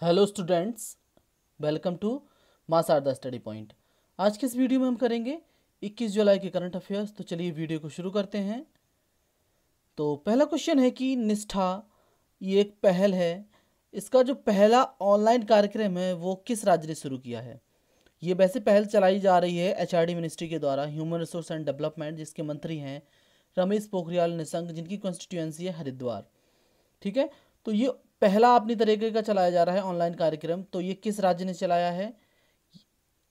Hello students, welcome to mass R the study point. आज के इस वीडियो में हम करेंगे 21 जुलाई के करंट अफेयर्स। तो चलिए वीडियो को शुरू करते हैं। तो पहला क्वेश्चन है कि निष्ठा ये एक पहल है, इसका जो पहला ऑनलाइन कार्यक्रम है वो किस राज्य ने शुरू किया है। ये वैसे पहल चलाई जा रही है एचआरडी मिनिस्ट्री के द्वारा, ह्यूमन रिसोर्स एंड डेवलपमेंट, जिसके मंत्री हैं रमेश पोखरियाल निशंक, जिनकी कॉन्स्टिट्यूएंसी है हरिद्वार। ठीक है, तो ये पहला अपनी तरीके का चलाया जा रहा है ऑनलाइन कार्यक्रम। तो ये किस राज्य ने चलाया है?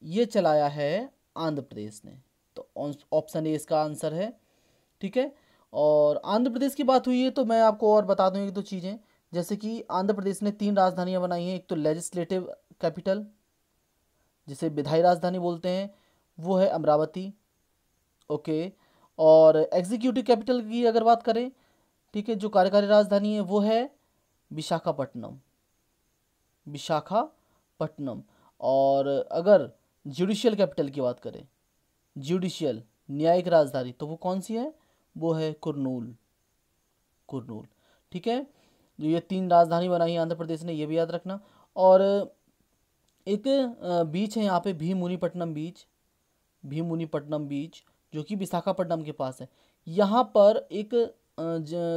ये चलाया है आंध्र प्रदेश ने। तो ऑप्शन ए इसका आंसर है। ठीक है, और आंध्र प्रदेश की बात हुई है तो मैं आपको और बता दूं एक दो चीज़ें। जैसे कि आंध्र प्रदेश ने 3 राजधानियां बनाई हैं। एक तो लेजिस्लेटिव कैपिटल, जिसे विधायी राजधानी बोलते हैं, वो है अमरावती। ओके, और एग्जीक्यूटिव कैपिटल की अगर बात करें, ठीक है, जो कार्यकारी राजधानी है वो है विशाखापट्टनम। विशाखापट्टनम। और अगर जुडिशियल कैपिटल की बात करें, जुडिशियल न्यायिक राजधानी, तो वो कौन सी है? वो है कुर्नूल। कुर्नूल। ठीक है, जो ये 3 राजधानी बनाई है आंध्र प्रदेश ने, ये भी याद रखना। और एक बीच है यहाँ पे, भीमुनीपट्टनम बीच। भीमुनीपट्टनम बीच जो कि विशाखापट्टनम के पास है। यहाँ पर एक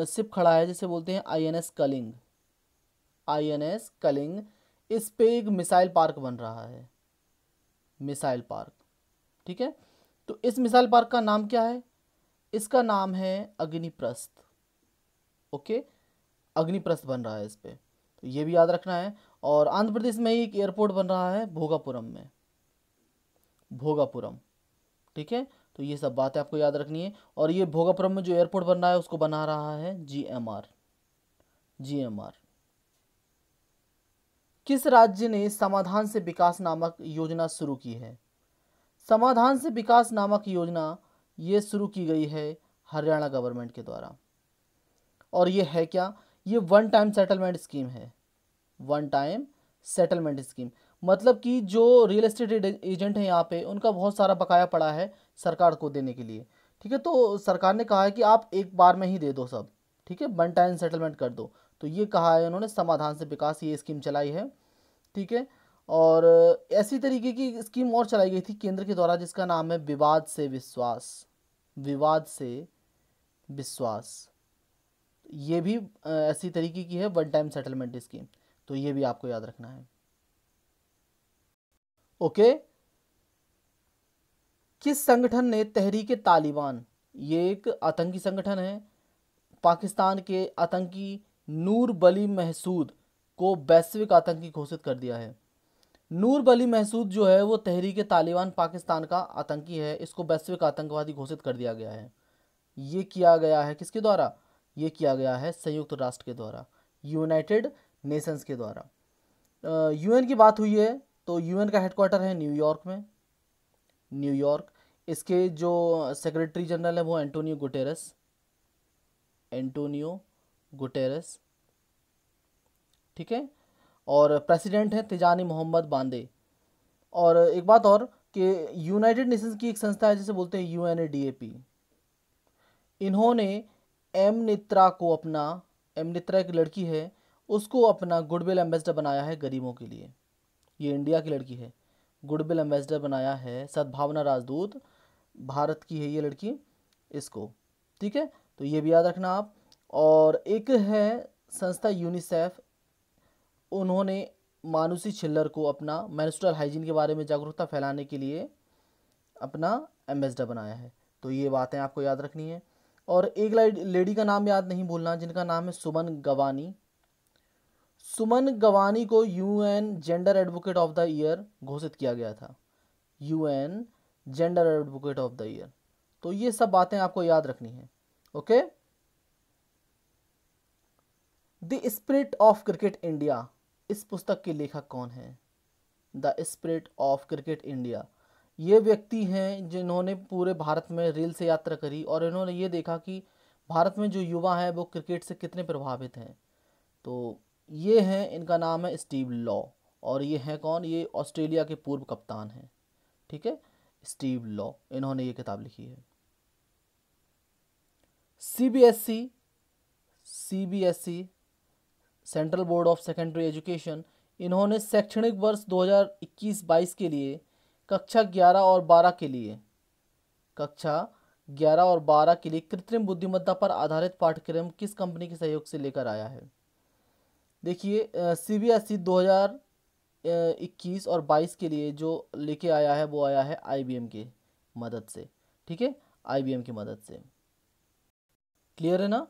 शिप खड़ा है जिसे बोलते हैं आईएनएस कलिंग। आईएनएस कलिंग, इस पे एक मिसाइल पार्क बन रहा है। Missile park. ठीक है, तो इस मिसाइल पार्क का नाम क्या है? इसका नाम है अग्निप्रस्थ। ओके, अग्निप्रस्थ बन रहा है इस पे, तो ये भी याद रखना है। और आंध्र प्रदेश में ही एक एयरपोर्ट बन रहा है भोगापुरम में। भोगापुरम। ठीक है, तो ये सब बातें आपको याद रखनी है। और ये भोगापुरम में जो एयरपोर्ट बन रहा है उसको बना रहा है जीएमआर। जीएमआर। किस राज्य ने समाधान से विकास नामक योजना शुरू की है? समाधान से विकास नामक योजना ये शुरू की गई है हरियाणा गवर्नमेंट के द्वारा। और ये है क्या? ये वन टाइम सेटलमेंट स्कीम है। वन टाइम सेटलमेंट स्कीम मतलब कि जो रियल एस्टेट एजेंट हैं यहाँ पे, उनका बहुत सारा बकाया पड़ा है सरकार को देने के लिए। ठीक है, तो सरकार ने कहा है कि आप एक बार में ही दे दो सब। ठीक है, वन टाइम सेटलमेंट कर दो। तो ये कहा है उन्होंने, समाधान से विकास ये स्कीम चलाई है। ठीक है, और ऐसी तरीके की स्कीम और चलाई गई थी केंद्र के द्वारा, जिसका नाम है विवाद से विश्वास। विवाद से विश्वास। ये भी ऐसी तरीके की है वन टाइम सेटलमेंट स्कीम। तो ये भी आपको याद रखना है। ओके, किस संगठन ने तहरीक तालिबान, ये एक आतंकी संगठन है, पाकिस्तान के आतंकी नूर बली महसूद को वैश्विक आतंकी घोषित कर दिया है? नूर बली महसूद जो है वो तहरीक तालिबान पाकिस्तान का आतंकी है, इसको वैश्विक आतंकवादी घोषित कर दिया गया है। ये किया गया है किसके द्वारा? ये किया गया है संयुक्त राष्ट्र के द्वारा, यूनाइटेड नेशंस के द्वारा। यूएन की बात हुई है तो यूएन का हेडक्वार्टर है न्यूयॉर्क में। न्यूयॉर्क। इसके जो सेक्रेटरी जनरल है वो एंटोनियो गुटेरेस। Antonio Guterres. ठीक है, और प्रेसिडेंट है तिजानी मोहम्मद बांदे। और एक बात और कि यूनाइटेड नेशंस की एक संस्था है जिसे बोलते हैं यूएनडीएपी। इन्होंने एम नित्रा को अपना, एम नित्रा एक लड़की है, उसको अपना गुडविल एम्बेसडर बनाया है गरीबों के लिए। ये इंडिया की लड़की है, गुडविल एम्बेसडर बनाया है, सद्भावना राजदूत, भारत की है ये लड़की, इसको। ठीक है, तो ये भी याद रखना आप। और एक है संस्था यूनिसेफ, उन्होंने मानुषी छिल्लर को अपना मेंस्ट्रुअल हाइजीन के बारे में जागरूकता फैलाने के लिए अपना एम्बेसडर बनाया है। तो ये बातें आपको याद रखनी है। और एक लेडी का नाम याद नहीं भूलना, जिनका नाम है सुमन गवानी। सुमन गवानी को UN gender advocate of the year घोषित किया गया था। UN gender advocate of the year. तो ये सब बातें आपको याद रखनी है। Okay, the spirit of cricket India, इस पुस्तक के लेखक कौन है? The spirit of cricket India, ये व्यक्ति हैं जिन्होंने पूरे भारत में रेल से यात्रा करी और इन्होंने ये देखा कि भारत में जो युवा हैं वो क्रिकेट से कितने प्रभावित हैं। तो ये हैं, इनका नाम है स्टीव लॉ। और ये हैं कौन? ये ऑस्ट्रेलिया के पूर्व कप्तान हैं। ठीक है, स्टीव लॉ, इन्होंने ये किताब लिखी है। CBSE, CBSE central board of secondary education, इन्होंने शैक्षणिक वर्ष 2021-22 के लिए कक्षा 11 और 12 के लिए कृत्रिम बुद्धिमत्ता पर आधारित पाठ्यक्रम किस कंपनी के सहयोग से लेकर आया है? देखिए, CBSE 2021 और 22 के लिए जो लेके आया है वो आया है IBM की मदद से। ठीक है, IBM की मदद से। क्लियर है ना?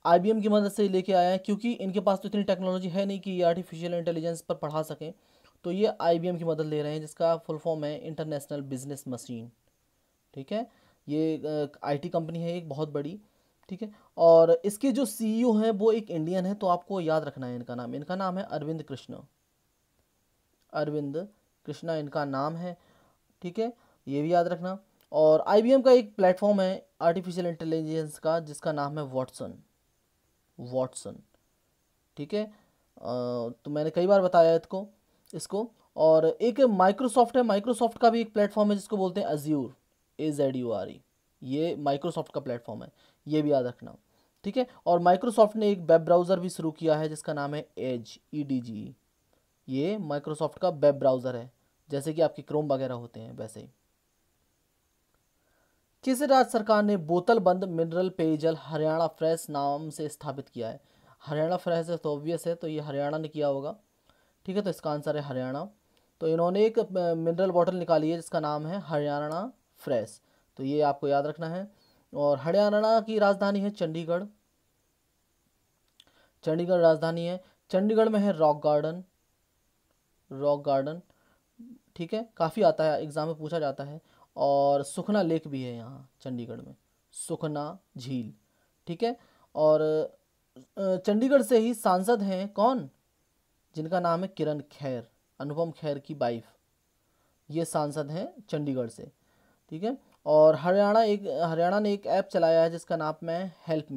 IBM की मदद से लेके आया है, क्योंकि इनके पास तो इतनी टेक्नोलॉजी है नहीं कि ये आर्टिफिशियल इंटेलिजेंस पर पढ़ा सकें, तो ये IBM की मदद ले रहे हैं, जिसका फुल फॉर्म है इंटरनेशनल बिजनेस मशीन। ठीक है, ये IT कंपनी है एक बहुत बड़ी। ठीक है, और इसके जो CEO हैं वो एक इंडियन है, तो आपको याद रखना है इनका नाम है अरविंद कृष्णा इनका नाम है। ठीक है, ये भी याद रखना। और IBM का एक प्लेटफॉर्म है आर्टिफिशियल इंटेलिजेंस का, जिसका नाम है वॉटसन। ठीक है, तो मैंने कई बार बताया इसको। और एक माइक्रोसॉफ्ट है, माइक्रोसॉफ्ट का भी एक प्लेटफॉर्म है जिसको बोलते हैं अज्यूर, AZURE। ये माइक्रोसॉफ्ट का प्लेटफॉर्म है, ये भी याद रखना। ठीक है, और माइक्रोसॉफ्ट ने एक वेब ब्राउज़र भी शुरू किया है जिसका नाम है एज, EDGE। ये माइक्रोसॉफ्ट का वेब ब्राउज़र है, जैसे कि आपके क्रोम वगैरह होते हैं वैसे ही। किस राज्य सरकार ने बोतल बंद मिनरल पेयजल हरियाणा फ्रेश नाम से स्थापित किया है? हरियाणा फ्रेश है तो ऑब्वियस है, तो ये हरियाणा ने किया होगा। ठीक है, तो इसका आंसर है हरियाणा। तो इन्होंने एक मिनरल बॉटल निकाली है जिसका नाम है हरियाणा फ्रेश, तो ये आपको याद रखना है। और हरियाणा की राजधानी है चंडीगढ़ राजधानी है। चंडीगढ़ में है रॉक गार्डन। ठीक है, काफ़ी आता है, एग्जाम में पूछा जाता है। और सुखना लेक भी है यहाँ चंडीगढ़ में, सुखना झील। ठीक है, और चंडीगढ़ से ही सांसद हैं कौन? जिनका नाम है किरण खैर, अनुपम खेर की वाइफ, ये सांसद हैं चंडीगढ़ से। ठीक है, और हरियाणा ने एक ऐप चलाया है जिसका नाम है हेल्प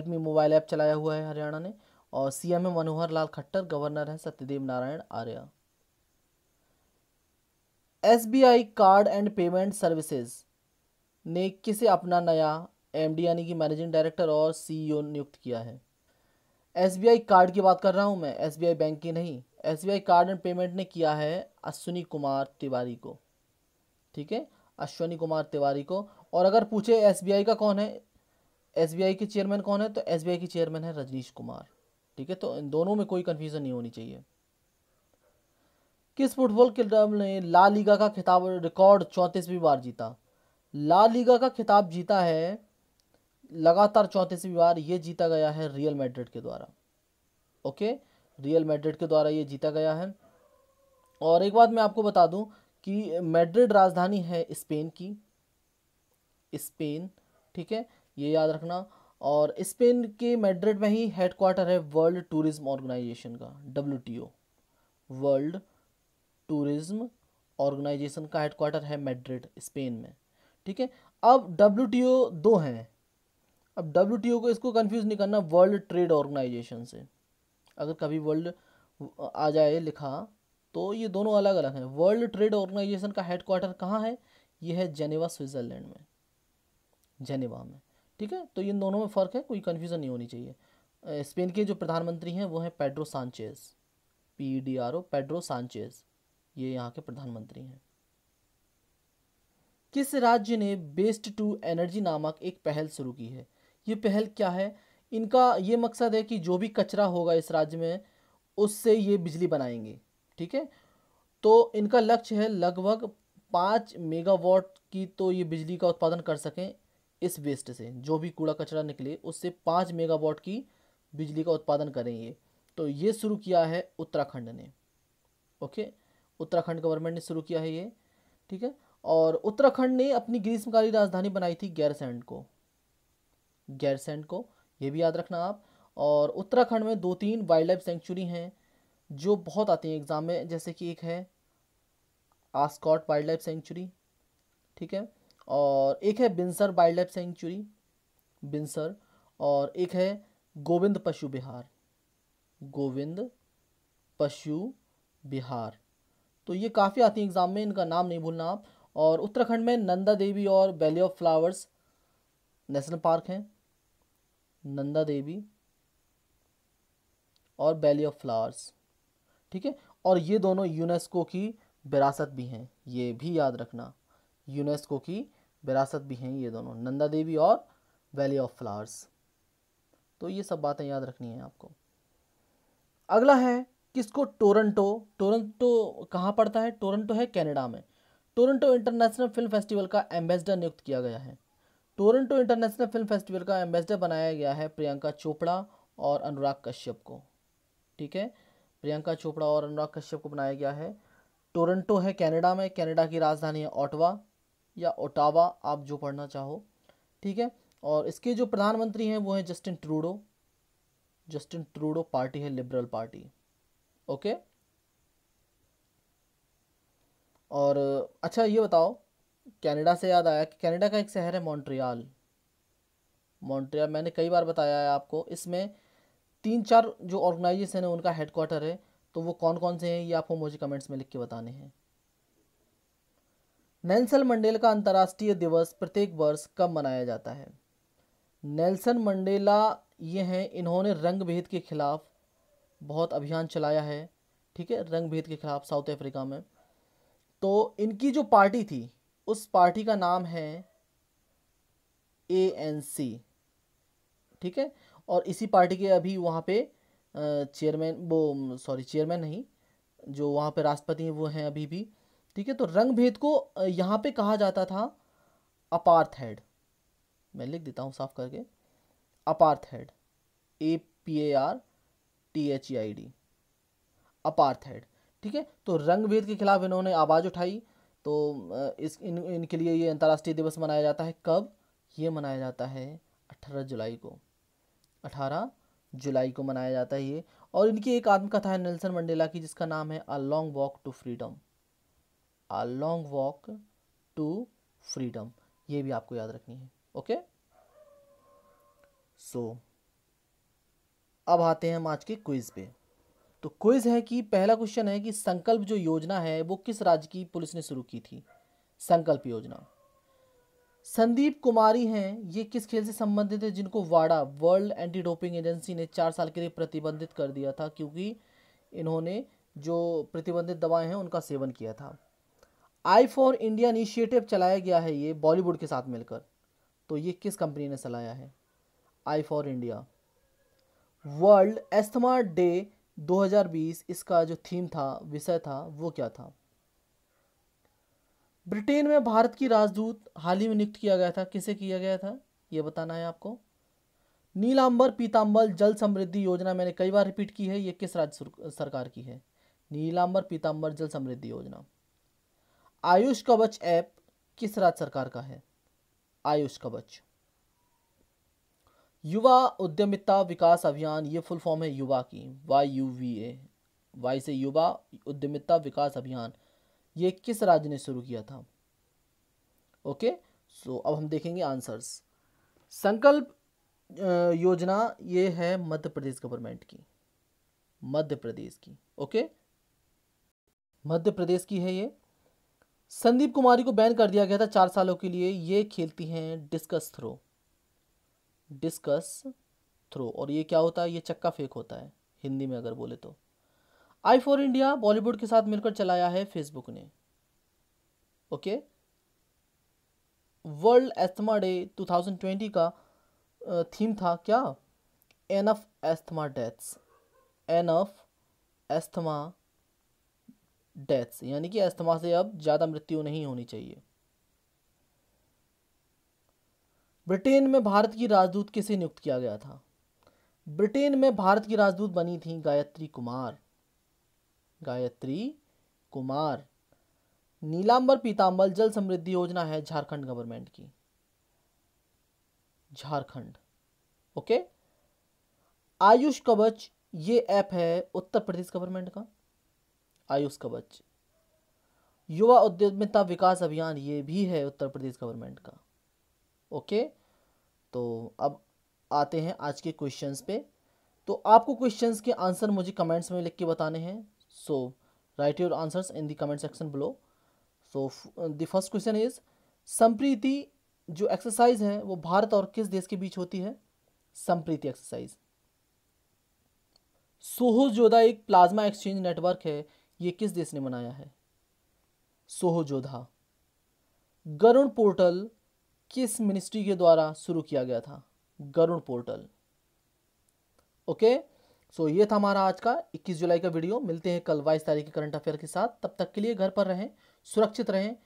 मी मोबाइल ऐप चलाया हुआ है हरियाणा ने। और CM है मनोहर लाल खट्टर, गवर्नर है Satyadev Narayan Arya. SBI card and payment services ने किसे अपना नया MD यानी कि मैनेजिंग डायरेक्टर और CEO नियुक्त किया है? SBI कार्ड की बात कर रहा हूँ मैं, SBI बैंक की नहीं। SBI कार्ड एंड पेमेंट ने किया है अश्विनी कुमार तिवारी को। ठीक है, अश्विनी कुमार तिवारी को। और अगर पूछे SBI का कौन है, SBI के चेयरमैन कौन है, तो SBI के चेयरमैन है रजनीश कुमार। ठीक है, तो इन दोनों में कोई कंफ्यूजन नहीं होनी चाहिए। किस फुटबॉल क्लब ने ला लीगा का खिताब रिकॉर्ड 34वीं बार जीता? ला लीगा का खिताब जीता है लगातार 34वीं बार, ये जीता गया है रियल मैड्रिड के द्वारा। ओके, रियल मैड्रिड के द्वारा ये जीता गया है। और एक बात मैं आपको बता दूं कि मैड्रिड राजधानी है स्पेन की, स्पेन। ठीक है, ये याद रखना। और स्पेन के मैड्रिड में ही हेडक्वार्टर है वर्ल्ड टूरिज्म ऑर्गेनाइजेशन का, WTO। वर्ल्ड टूरिज्म ऑर्गेनाइजेशन का हेडक्वार्टर है मैड्रिड, स्पेन में। ठीक है, अब WTO दो हैं। अब WTO को इसको कंफ्यूज नहीं करना वर्ल्ड ट्रेड ऑर्गेनाइजेशन से। अगर कभी वर्ल्ड आ जाए लिखा तो ये दोनों अलग अलग हैं। वर्ल्ड ट्रेड ऑर्गेनाइजेशन का हेडक्वार्टर कहाँ है? ये है जेनेवा, स्विट्जरलैंड में, जेनेवा में। ठीक है, तो इन दोनों में फ़र्क है, कोई कन्फ्यूज़न नहीं होनी चाहिए। स्पेन के जो प्रधानमंत्री हैं वो हैं Pedro Sanchez, PEDRO, Pedro Sanchez, ये यहाँ के प्रधानमंत्री हैं। किस राज्य ने वेस्ट टू एनर्जी नामक एक पहल शुरू की है? ये पहल क्या है? इनका ये मकसद है कि जो भी कचरा होगा इस राज्य में उससे ये बिजली बनाएंगे। ठीक है, तो इनका लक्ष्य है लगभग 5 मेगावाट की तो ये बिजली का उत्पादन कर सकें इस वेस्ट से, जो भी कूड़ा कचरा निकले उससे 5 मेगावाट की बिजली का उत्पादन करें ये। तो ये शुरू किया है उत्तराखंड ने। ओके, उत्तराखंड गवर्नमेंट ने शुरू किया है ये। ठीक है, और उत्तराखंड ने अपनी ग्रीष्मकालीन राजधानी बनाई थी गैरसैंड को, ये भी याद रखना आप। और उत्तराखंड में 2-3 वाइल्ड लाइफ सेंचुरी हैं जो बहुत आती हैं एग्जाम में, जैसे कि एक है आस्कॉट वाइल्ड लाइफ सेंचुरी। ठीक है, और एक है बिनसर वाइल्ड लाइफ सेंचुरी, बिनसर। और एक है गोविंद पशु विहार, गोविंद पशु विहार। तो ये काफ़ी आती हैं एग्जाम में, इनका नाम नहीं भूलना आप। और उत्तराखंड में नंदा देवी और valley of flowers national park हैं, नंदा देवी और वैली ऑफ फ्लावर्स। ठीक है। और ये दोनों यूनेस्को की विरासत भी हैं, ये भी याद रखना, यूनेस्को की विरासत भी हैं ये दोनों, नंदा देवी और वैली ऑफ फ्लावर्स। तो ये सब बातें याद रखनी है आपको। अगला है किसको टोरंटो, टोरंटो कहाँ पड़ता है? टोरंटो है कनाडा में। टोरंटो इंटरनेशनल फिल्म फेस्टिवल का एम्बेसडर नियुक्त किया गया है। टोरंटो इंटरनेशनल फिल्म फेस्टिवल का एम्बेसडर बनाया गया है प्रियंका चोपड़ा और अनुराग कश्यप को। ठीक है, प्रियंका चोपड़ा और अनुराग कश्यप को बनाया गया है। टोरंटो है कनाडा में, कनाडा की राजधानी है ओटावा या ओटावा, आप जो पढ़ना चाहो। ठीक है, और इसके जो प्रधानमंत्री हैं वो हैं Justin Trudeau. Justin Trudeau party है लिबरल पार्टी। ओके, और अच्छा ये बताओ, कनाडा से याद आया कि कनाडा का एक शहर है मॉन्ट्रियल। मॉन्ट्रियल मैंने कई बार बताया है आपको, इसमें 3-4 जो ऑर्गेनाइजेशन है उनका हेडक्वार्टर है। तो वो कौन कौन से हैं ये आपको मुझे कमेंट्स में लिख के बताने हैं। नेल्सन मंडेला का अंतर्राष्ट्रीय दिवस प्रत्येक वर्ष कब मनाया जाता है? नेल्सन मंडेला ये हैं, इन्होंने रंग भेद के खिलाफ बहुत अभियान चलाया है। ठीक है, रंग भेद के खिलाफ साउथ अफ्रीका में। तो इनकी जो पार्टी थी उस पार्टी का नाम है ANC। ठीक है, और इसी पार्टी के अभी वहाँ पे चेयरमैन, वो सॉरी चेयरमैन नहीं, जो वहाँ पे राष्ट्रपति हैं वो हैं अभी भी। ठीक है, तो रंग भेद को यहाँ पे कहा जाता था अपार्थाइड। मैं लिख देता हूँ साफ करके, अपार्थाइड, APARTHEID, अपार्थाइड। ठीक है, तो रंग भेद के खिलाफ इन्होंने आवाज़ उठाई। तो इनके लिए ये अंतर्राष्ट्रीय दिवस मनाया जाता है। कब ये मनाया जाता है? 18 जुलाई को, 18 जुलाई को मनाया जाता है ये। और इनकी एक आत्मकथा है नेल्सन मंडेला की जिसका नाम है a long walk to freedom. A long walk to freedom, ये भी आपको याद रखनी है। ओके, सो अब आते हैं हम आज के क्विज पे। तो क्विज है कि पहला क्वेश्चन है कि संकल्प जो योजना है वो किस राज्य की पुलिस ने शुरू की थी? संकल्प योजना। संदीप कुमारी हैं, ये किस खेल से संबंधित है जिनको वाडा, वर्ल्ड एंटी डोपिंग एजेंसी ने 4 साल के लिए प्रतिबंधित कर दिया था क्योंकि इन्होंने जो प्रतिबंधित दवाएं हैं उनका सेवन किया था। आई फॉर इंडिया इनिशिएटिव चलाया गया है ये बॉलीवुड के साथ मिलकर, तो ये किस कंपनी ने चलाया है? I for India. World asthma day 2020 इसका जो थीम था, विषय था, वो क्या था? ब्रिटेन में भारत की राजदूत हाल ही में नियुक्त किया गया था, किसे किया गया था ये बताना है आपको। नीलांबर पीतांबर जल समृद्धि योजना मैंने कई बार रिपीट की है, ये किस राज्य सरकार की है? नीलांबर पीतांबर जल समृद्धि योजना। आयुष कवच ऐप किस राज्य सरकार का है? आयुष कवच। युवा उद्यमिता विकास अभियान, ये फुल फॉर्म है युवा की, YUVA, वाई से युवा उद्यमिता विकास अभियान, ये किस राज्य ने शुरू किया था? ओके, सो अब हम देखेंगे आंसर्स। संकल्प योजना ये है मध्य प्रदेश गवर्नमेंट की, मध्य प्रदेश की। ओके, मध्य प्रदेश की है ये। संदीप कुमारी को बैन कर दिया गया था 4 सालों के लिए, ये खेलती हैं डिस्कस थ्रो, डिस्कस थ्रो। और ये क्या होता है? ये चक्का फेंक होता है हिंदी में अगर बोले तो। आई फॉर इंडिया बॉलीवुड के साथ मिलकर चलाया है फेसबुक ने। ओके, वर्ल्ड एस्थमा डे 2020 का थीम था क्या? Enough asthma deaths, enough asthma deaths, यानी कि एस्थमा से अब ज़्यादा मृत्यु नहीं होनी चाहिए। ब्रिटेन में भारत की राजदूत किसे नियुक्त किया गया था? ब्रिटेन में भारत की राजदूत बनी थी गायत्री कुमार, गायत्री कुमार। नीलांबर पीतांबर जल समृद्धि योजना है झारखंड गवर्नमेंट की, झारखंड। ओके, आयुष कवच ये ऐप है उत्तर प्रदेश गवर्नमेंट का, आयुष कवच। युवा उद्यमिता विकास अभियान ये भी है उत्तर प्रदेश गवर्नमेंट का। ओके, तो अब आते हैं आज के क्वेश्चंस पे। तो आपको क्वेश्चंस के आंसर मुझे कमेंट्स में लिख के बताने हैं। So write your answers in the comment section below. So the first question is, Sampriti जो एक्सरसाइज है वो भारत और किस देश के बीच होती है? संप्रीति एक्सरसाइज। सोहोजोधा एक प्लाज्मा एक्सचेंज नेटवर्क है, ये किस देश ने बनाया है? सोहोजोधा। गरुड़ पोर्टल किस मिनिस्ट्री के द्वारा शुरू किया गया था? गरुड़ पोर्टल। ओके, सो ये था हमारा आज का 21 जुलाई का वीडियो। मिलते हैं कल 22 तारीख के करंट अफेयर के साथ। तब तक के लिए घर पर रहें, सुरक्षित रहें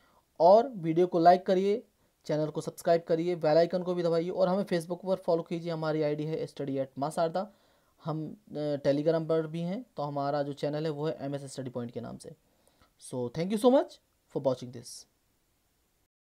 और वीडियो को लाइक करिए, चैनल को सब्सक्राइब करिए, बेल आइकन को भी दबाइए और हमें फेसबुक पर फॉलो कीजिए। हमारी आईडी है study@मां शारदा। हम टेलीग्राम पर भी हैं, तो हमारा जो चैनल है वो है MS स्टडी पॉइंट के नाम से। So thank you so much for watching this.